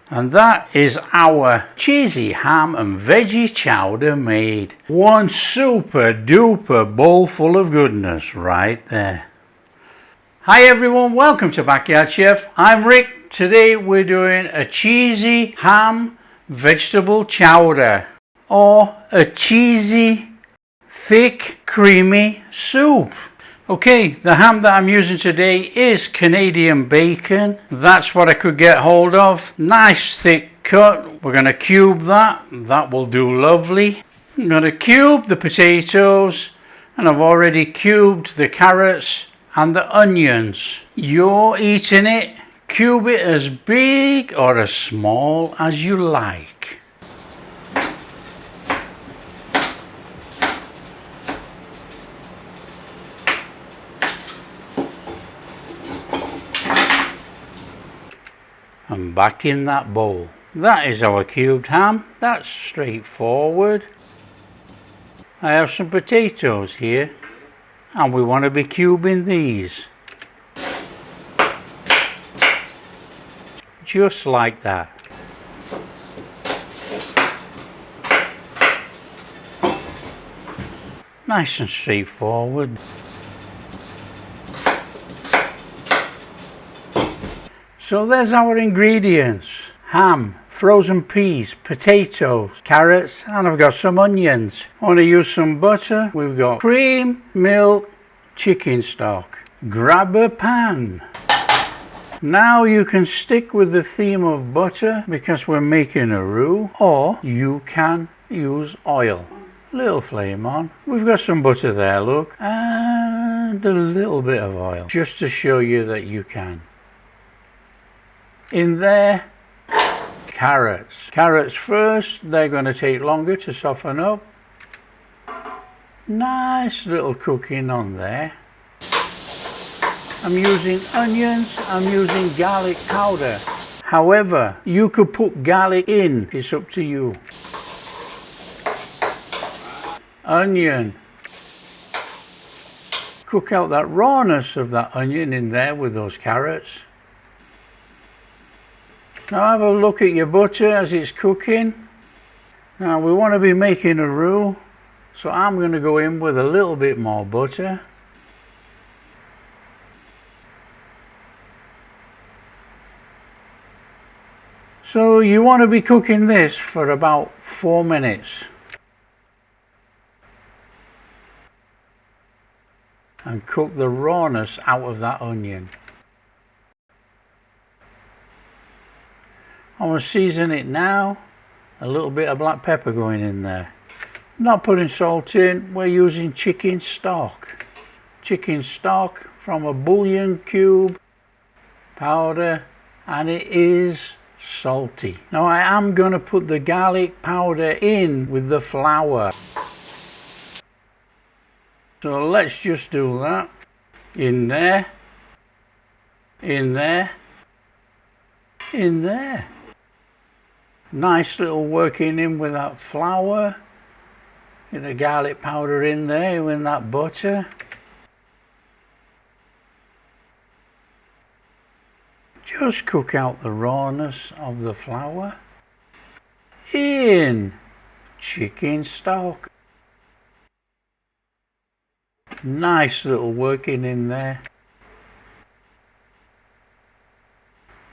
And that is our cheesy ham and veggie chowder made. One super duper bowl full of goodness right there. Hi everyone, welcome to Backyard Chef. I'm Rick. Today we're doing a cheesy ham vegetable chowder, or a cheesy thick creamy soup. Okay, the ham that I'm using today is Canadian bacon. That's what I could get hold of. Nice thick cut. We're going to cube that. That will do lovely. I'm going to cube the potatoes, and I've already cubed the carrots and the onions. You're eating it. Cube it as big or as small as you like. And back in that bowl. That is our cubed ham. That's straightforward. I have some potatoes here, and we want to be cubing these. Just like that. Nice and straightforward. So there's our ingredients: ham, frozen peas, potatoes, carrots, and I've got some onions. I want to use some butter. We've got cream, milk, chicken stock. Grab a pan. Now you can stick with the theme of butter because we're making a roux, or you can use oil. Little flame on. We've got some butter there, look, and a little bit of oil, just to show you that you can. In there, carrots. Carrots first, they're going to take longer to soften up. Nice little cooking on there. I'm using onions, I'm using garlic powder. However, you could put garlic in, it's up to you. Onion. Cook out that rawness of that onion in there with those carrots. Now have a look at your butter as it's cooking. Now we want to be making a roux, so I'm going to go in with a little bit more butter. So you want to be cooking this for about 4 minutes. And cook the rawness out of that onion. I'm going to season it now. A little bit of black pepper going in there. Not putting salt in, we're using chicken stock. Chicken stock from a bouillon cube powder, and it is salty. Now I am going to put the garlic powder in with the flour. So let's just do that. In there. In there. In there. Nice little working in with that flour. Get the garlic powder in there with that butter. Just cook out the rawness of the flour. In chicken stock. Nice little working in there.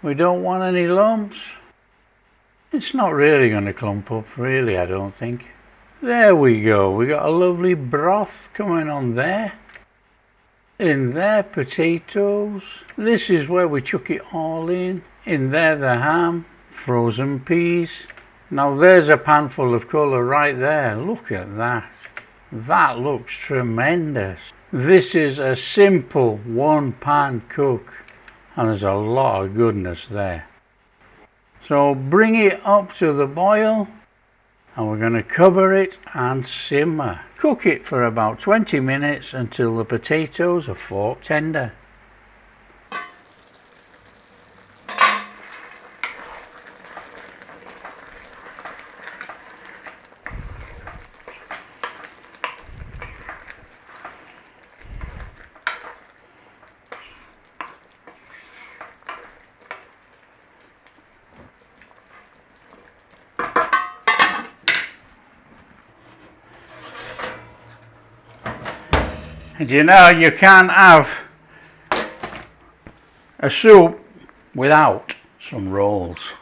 We don't want any lumps. It's not really going to clump up, really, I don't think. There we go. We got a lovely broth coming on there. In there, potatoes. This is where we chuck it all in. In there, the ham, frozen peas. Now there's a pan full of colour right there. Look at that. That looks tremendous. This is a simple one pan cook, and there's a lot of goodness there. So bring it up to the boil, and we're going to cover it and simmer. Cook it for about 20 minutes until the potatoes are fork tender. And you know, you can't have a soup without some rolls.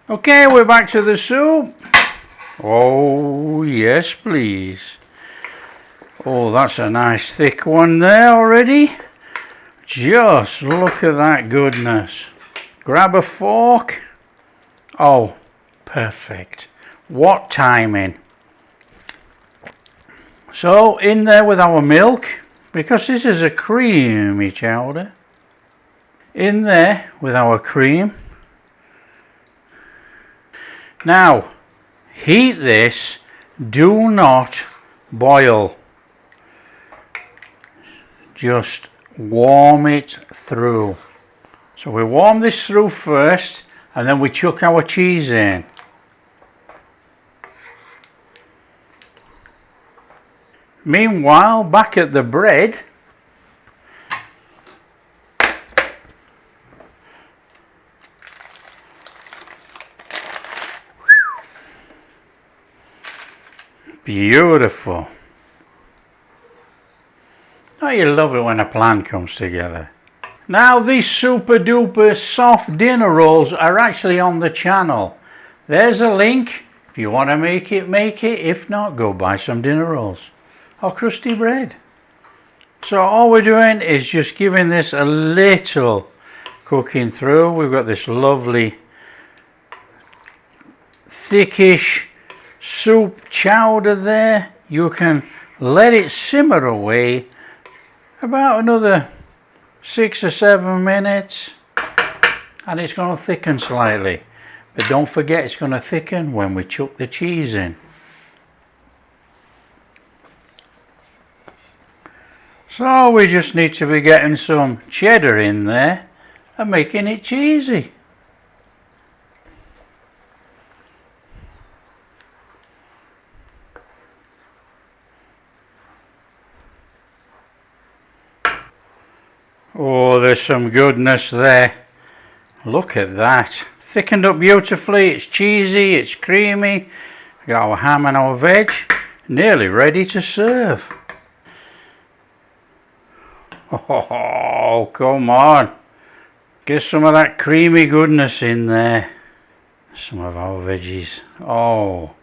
Okay, we're back to the soup. Oh, yes, please. Oh, that's a nice thick one there already. Just look at that goodness. Grab a fork. Oh, perfect. What timing. So, in there with our milk, because this is a creamy chowder. In there with our cream. Now, heat this, do not boil. Just warm it through. So we warm this through first, and then we chuck our cheese in. Meanwhile, back at the bread, beautiful. Oh, you love it when a plan comes together. Now, these super duper soft dinner rolls are actually on the channel. There's a link. If you want to make it, make it. If not, go buy some dinner rolls or crusty bread. So all we're doing is just giving this a little cooking through. We've got this lovely thickish soup chowder there. You can let it simmer away about another 6 or 7 minutes and it's going to thicken slightly, but don't forget it's going to thicken when we chuck the cheese in. So we just need to be getting some cheddar in there and making it cheesy. Oh, there's some goodness there. Look at that. Thickened up beautifully. It's cheesy, it's creamy. We got our ham and our veg. Nearly ready to serve. Oh, come on. Get some of that creamy goodness in there. Some of our veggies. Oh,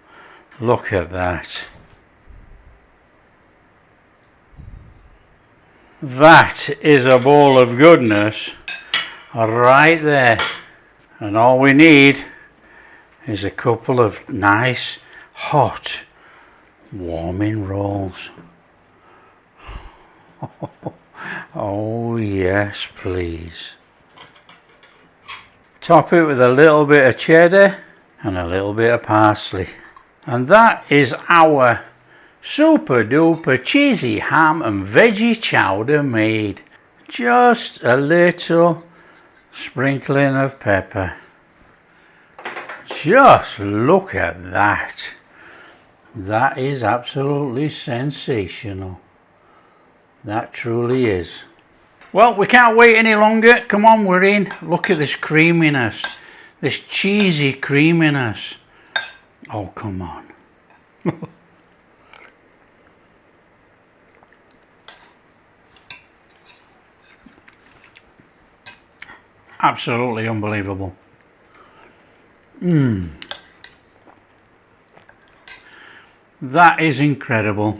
look at that. That is a bowl of goodness right there. And all we need is a couple of nice, hot, warming rolls. Oh, yes, please. Top it with a little bit of cheddar and a little bit of parsley. And that is our super duper cheesy ham and veggie chowder made. Just a little sprinkling of pepper. Just look at that. That is absolutely sensational. That truly is. Well, we can't wait any longer. Come on, we're in. Look at this creaminess. This cheesy creaminess. Oh, come on. Absolutely unbelievable. That is incredible.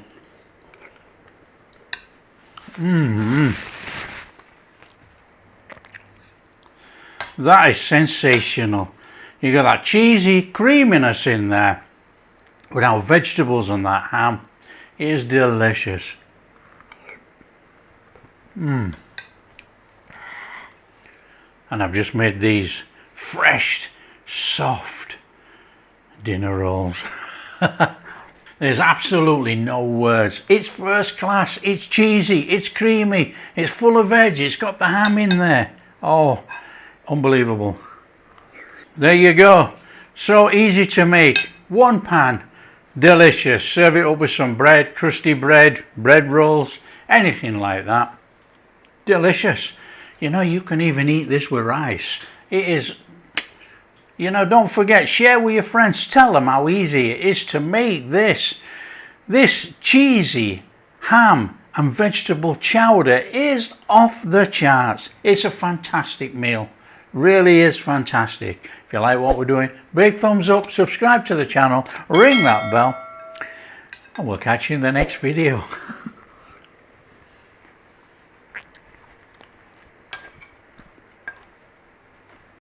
That is sensational. You got that cheesy creaminess in there with our vegetables and that ham. It is delicious. And I've just made these fresh, soft dinner rolls. There's absolutely no words. It's first class, it's cheesy, it's creamy, it's full of veg, it's got the ham in there. Oh, unbelievable. There you go. So easy to make. One pan, delicious. Serve it up with some bread, crusty bread, bread rolls, anything like that. Delicious. You know, you can even eat this with rice. It is, you know, don't forget, share with your friends. Tell them how easy it is to make this. This cheesy ham and vegetable chowder is off the charts. It's a fantastic meal. Really is fantastic. If you like what we're doing, big thumbs up, subscribe to the channel, ring that bell, and we'll catch you in the next video.